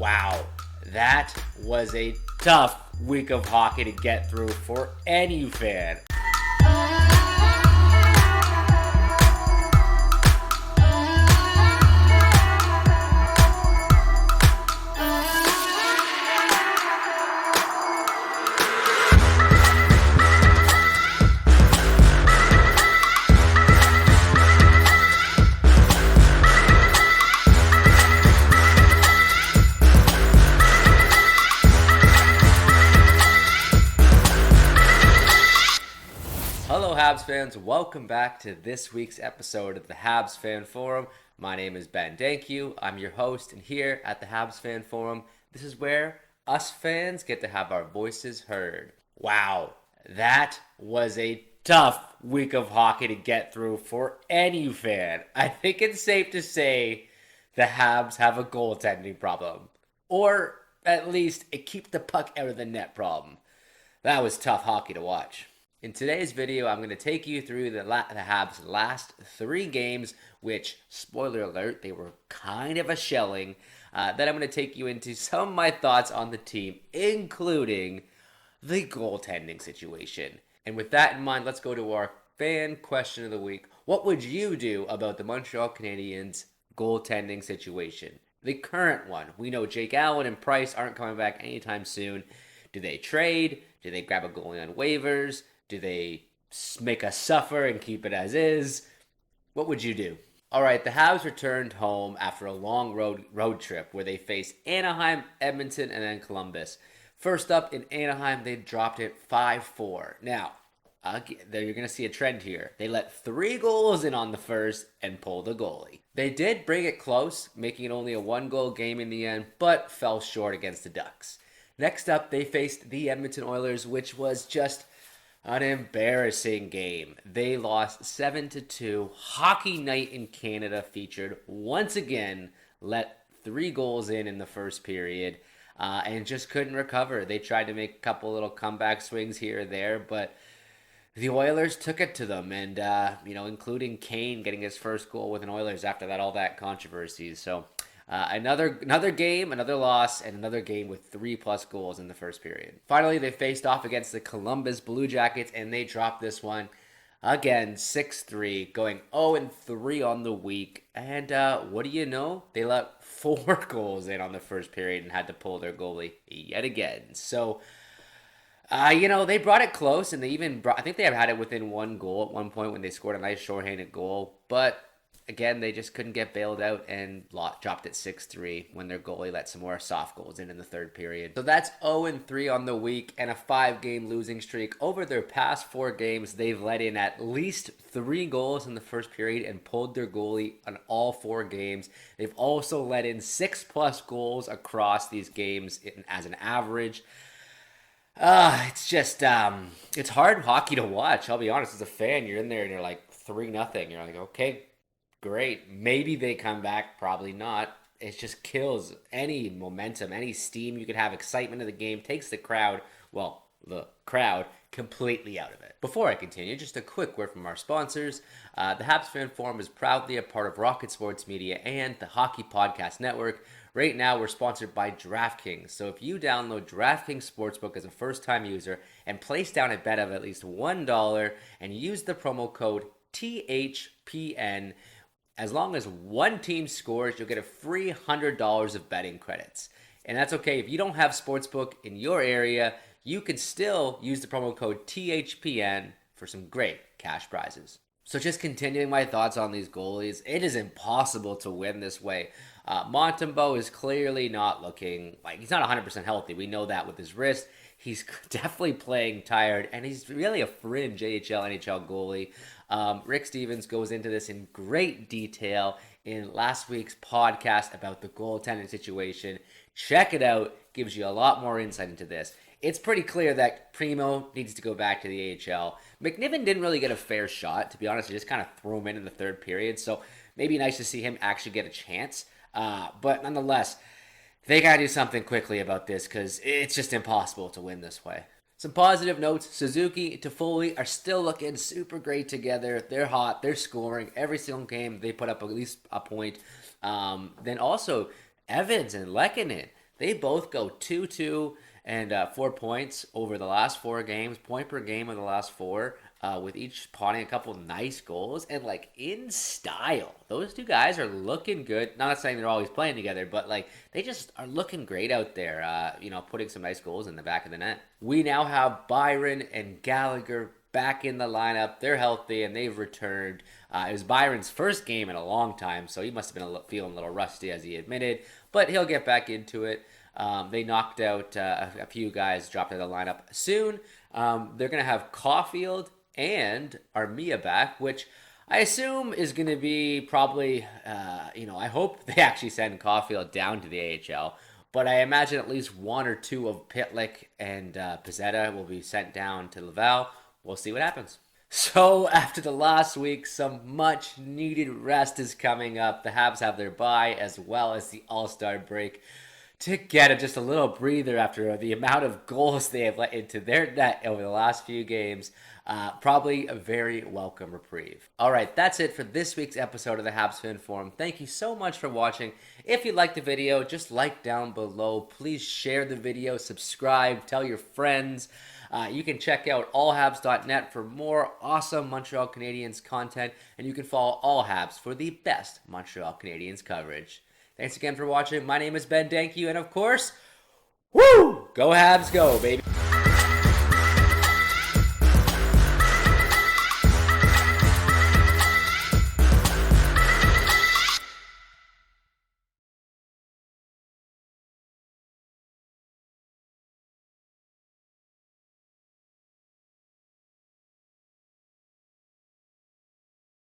Wow, that was a tough week of hockey to get through for any fan. Hello, Habs fans. Welcome back to this week's episode of the Habs Fan Forum. My name is Ben Dankyu. I'm your host, and here at the Habs Fan Forum, this is where us fans get to have our voices heard. Wow, that was a tough week of hockey to get through for any fan. I think it's safe to say the Habs have a goaltending problem, or at least a keep the puck out of the net problem. That was tough hockey to watch. In today's video, I'm going to take you through the Habs' last 3 games, which, spoiler alert, they were kind of a shelling. Then I'm going to take you into some of my thoughts on the team, including the goaltending situation. And with that in mind, let's go to our fan question of the week. What would you do about the Montreal Canadiens' goaltending situation? The current one. We know Jake Allen and Price aren't coming back anytime soon. Do they trade? Do they grab a goalie on waivers? Do they make us suffer and keep it as is? What would you do? All right, the Habs returned home after a long road trip where they faced Anaheim, Edmonton, and then Columbus. First up in Anaheim, they dropped it 5-4. Now, you're going to see a trend here. They let 3 goals in on the first and pulled a goalie. They did bring it close, making it only a 1-goal game in the end, but fell short against the Ducks. Next up, they faced the Edmonton Oilers, which was just an embarrassing game. They lost 7-2. Hockey Night in Canada featured once again, let 3 goals in the first period, and just couldn't recover. They tried to make a couple little comeback swings here or there, but the Oilers took it to them, and including Kane getting his first goal with an Oilers after all that controversy. So another game, another loss, and another game with 3+ goals in the first period. Finally, they faced off against the Columbus Blue Jackets, and they dropped this one again, 6-3, going 0-3 on the week. And what do you know? They let 4 goals in on the first period and had to pull their goalie yet again. So, they brought it close, and they even I think they had it within 1 goal at one point when they scored a nice shorthanded goal, but again, they just couldn't get bailed out and dropped it 6-3 when their goalie let some more soft goals in the third period. So that's 0-3 on the week and a 5-game losing streak. Over their past 4 games, they've let in at least 3 goals in the first period and pulled their goalie on all 4 games. They've also let in 6+ goals across these games as an average. It's just, it's hard hockey to watch. I'll be honest, as a fan, you're in there and you're like 3-0. You're like, okay, great. Maybe they come back. Probably not. It just kills any momentum, any steam you could have, excitement of the game, takes the crowd completely out of it. Before I continue, just a quick word from our sponsors. The Habs Fan Forum is proudly a part of Rocket Sports Media and the Hockey Podcast Network. Right now, we're sponsored by DraftKings. So if you download DraftKings Sportsbook as a first-time user and place down a bet of at least $1 and use the promo code THPN, as long as one team scores, you'll get a free $100 of betting credits. And that's okay. If you don't have Sportsbook in your area, you can still use the promo code THPN for some great cash prizes. So just continuing my thoughts on these goalies, it is impossible to win this way. Montembeault is clearly not looking like he's not 100% healthy. We know that with his wrist. He's definitely playing tired, and he's really a fringe AHL, NHL goalie. Rick Stevens goes into this in great detail in last week's podcast about the goaltending situation. Check it out. Gives you a lot more insight into this. It's pretty clear that Primo needs to go back to the AHL. McNiven didn't really get a fair shot, to be honest. They just kind of threw him in the third period, so maybe nice to see him actually get a chance. But nonetheless, they got to do something quickly about this because it's just impossible to win this way. Some positive notes. Suzuki, Toffoli are still looking super great together. They're hot. They're scoring. Every single game, they put up at least a point. Then also, Evans and Lehkonen. They both go 2-2 and 4 points over the last 4 games, point per game of the last four, with each potting a couple nice goals and like in style. Those two guys are looking good. Not saying they're always playing together, but like they just are looking great out there. Putting some nice goals in the back of the net. We now have Byron and Gallagher back in the lineup. They're healthy and they've returned. It was Byron's first game in a long time, so he must have been feeling a little rusty, as he admitted, but he'll get back into it. They knocked out a few guys, dropped out of the lineup soon. They're going to have Caulfield and Armia back, which I assume is going to be probably, I hope they actually send Caulfield down to the AHL. But I imagine at least one or two of Pitlick and Pizzetta will be sent down to Laval. We'll see what happens. So after the last week, some much needed rest is coming up. The Habs have their bye as well as the All-Star break to get just a little breather after the amount of goals they have let into their net over the last few games. Probably a very welcome reprieve. All right, that's it for this week's episode of the Habs Fan Forum. Thank you so much for watching. If you liked the video, just like down below. Please share the video, subscribe, tell your friends. You can check out allhabs.net for more awesome Montreal Canadiens content, and you can follow All Habs for the best Montreal Canadiens coverage. Thanks again for watching. My name is Ben Dankyu, and of course, woo! Go Habs, go, baby!